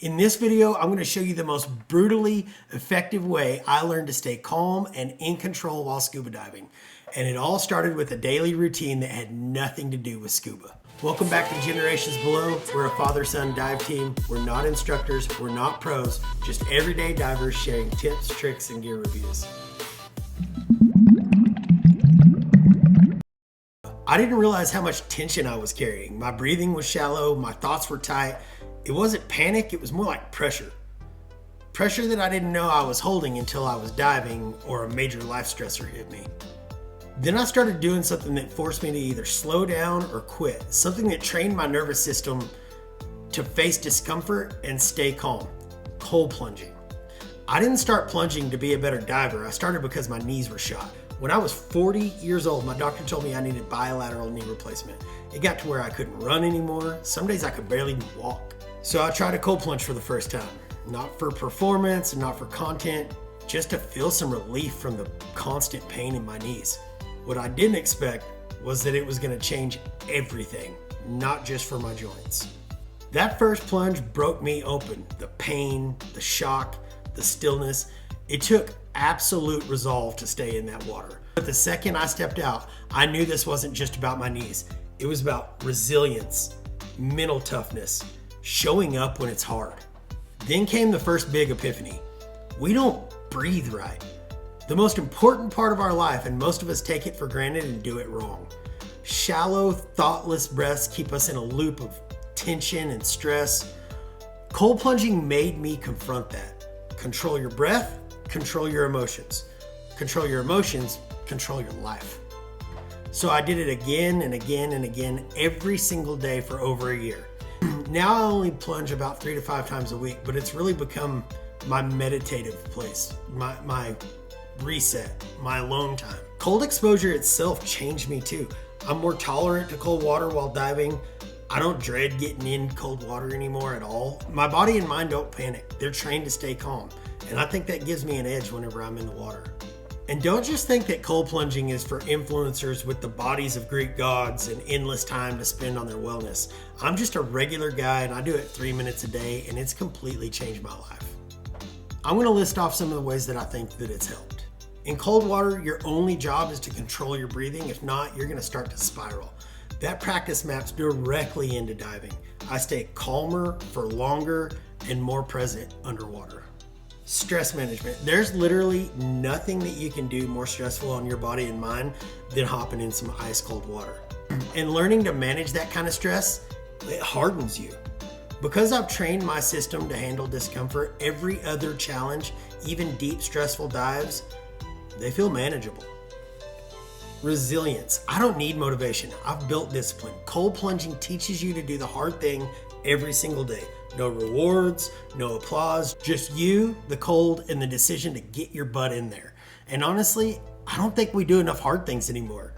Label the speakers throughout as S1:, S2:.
S1: In this video, I'm going to show you the most brutally effective way I learned to stay calm and in control while scuba diving. And it all started with a daily routine that had nothing to do with scuba. Welcome back to Generations Below. We're a father-son dive team. We're not instructors, we're not pros, just everyday divers sharing tips, tricks, and gear reviews. I didn't realize how much tension I was carrying. My breathing was shallow, my thoughts were tight. It wasn't panic, it was more like pressure. Pressure that I didn't know I was holding until I was diving or a major life stressor hit me. Then I started doing something that forced me to either slow down or quit. Something that trained my nervous system to face discomfort and stay calm. Cold plunging. I didn't start plunging to be a better diver. I started because my knees were shot. When I was 40 years old, my doctor told me I needed bilateral knee replacement. It got to where I couldn't run anymore. Some days I could barely even walk. So I tried a cold plunge for the first time. Not for performance, not for content, just to feel some relief from the constant pain in my knees. What I didn't expect was that it was going to change everything, not just for my joints. That first plunge broke me open. The pain, the shock, the stillness. It took absolute resolve to stay in that water. But the second I stepped out, I knew this wasn't just about my knees. It was about resilience, mental toughness, showing up when it's hard. Then came the first big epiphany. We don't breathe right. The most important part of our life, and most of us take it for granted and do it wrong. Shallow, thoughtless breaths keep us in a loop of tension and stress. Cold plunging made me confront that. Control your breath, control your emotions. Control your emotions, control your life. So I did it again and again and again every single day for over a year. Now I only plunge about 3 to 5 times a week, but it's really become my meditative place, my reset, my alone time. Cold exposure itself changed me too. I'm more tolerant to cold water while diving. I don't dread getting in cold water anymore at all. My body and mind don't panic. They're trained to stay calm. And I think that gives me an edge whenever I'm in the water. And don't just think that cold plunging is for influencers with the bodies of Greek gods and endless time to spend on their wellness. I'm just a regular guy and I do it 3 minutes a day and it's completely changed my life. I'm going to list off some of the ways that I think that it's helped. In cold water, your only job is to control your breathing. If not, you're going to start to spiral. That practice maps directly into diving. I stay calmer for longer and more present underwater. Stress management. There's literally nothing that you can do more stressful on your body and mind than hopping in some ice cold water. And learning to manage that kind of stress, it hardens you. Because I've trained my system to handle discomfort, every other challenge, even deep stressful dives, they feel manageable. Resilience. I don't need motivation. I've built discipline. Cold plunging teaches you to do the hard thing every single day. No rewards, no applause, just you, the cold, and the decision to get your butt in there. And honestly, I don't think we do enough hard things anymore.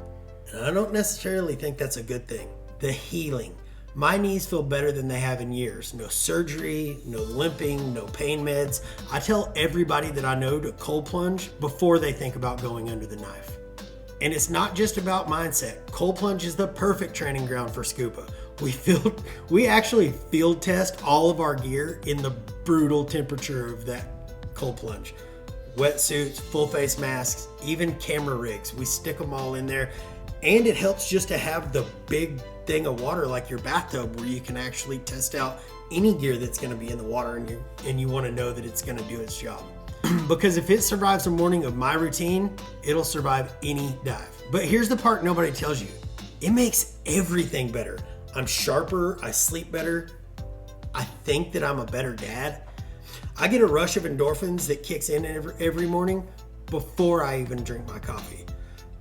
S1: And I don't necessarily think that's a good thing. The healing. My knees feel better than they have in years. No surgery, no limping, no pain meds. I tell everybody that I know to cold plunge before they think about going under the knife. And it's not just about mindset. Cold plunge is the perfect training ground for scuba. We actually field test all of our gear in the brutal temperature of that cold plunge. Wetsuits, full face masks, even camera rigs. We stick them all in there. And it helps just to have the big thing of water like your bathtub where you can actually test out any gear that's going to be in the water and you want to know that it's going to do its job. Because if it survives a morning of my routine, it'll survive any dive. But here's the part nobody tells you. It makes everything better. I'm sharper, I sleep better. I think that I'm a better dad. I get a rush of endorphins that kicks in every morning before I even drink my coffee.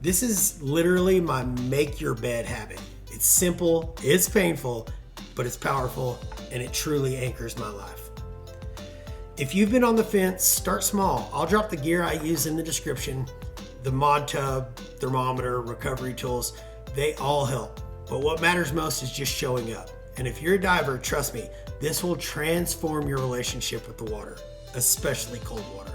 S1: This is literally my make your bed habit. It's simple, it's painful, but it's powerful, and it truly anchors my life. If you've been on the fence, start small. I'll drop the gear I use in the description. The ModTub, thermometer, recovery tools, they all help. But what matters most is just showing up. And if you're a diver, trust me, this will transform your relationship with the water, especially cold water.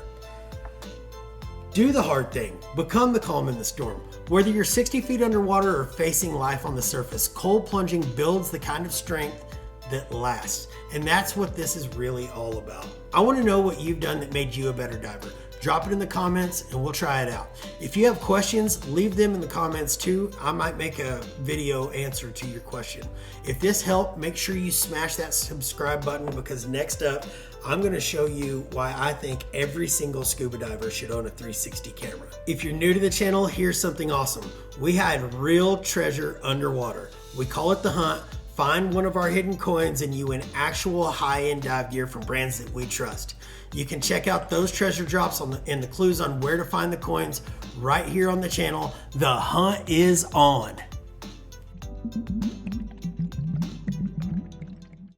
S1: Do the hard thing. Become the calm in the storm. Whether you're 60 feet underwater or facing life on the surface, cold plunging builds the kind of strength that last. And that's what this is really all about. I want to know what you've done that made you a better diver. Drop it in the comments and we'll try it out. If you have questions, leave them in the comments too. I might make a video answer to your question. If this helped, make sure you smash that subscribe button, because next up, I'm gonna show you why I think every single scuba diver should own a 360 camera. If you're new to the channel, here's something awesome. We hide real treasure underwater. We call it The Hunt. Find one of our hidden coins and you win actual high-end dive gear from brands that we trust. You can check out those treasure drops and the clues on where to find the coins right here on the channel. The hunt is on.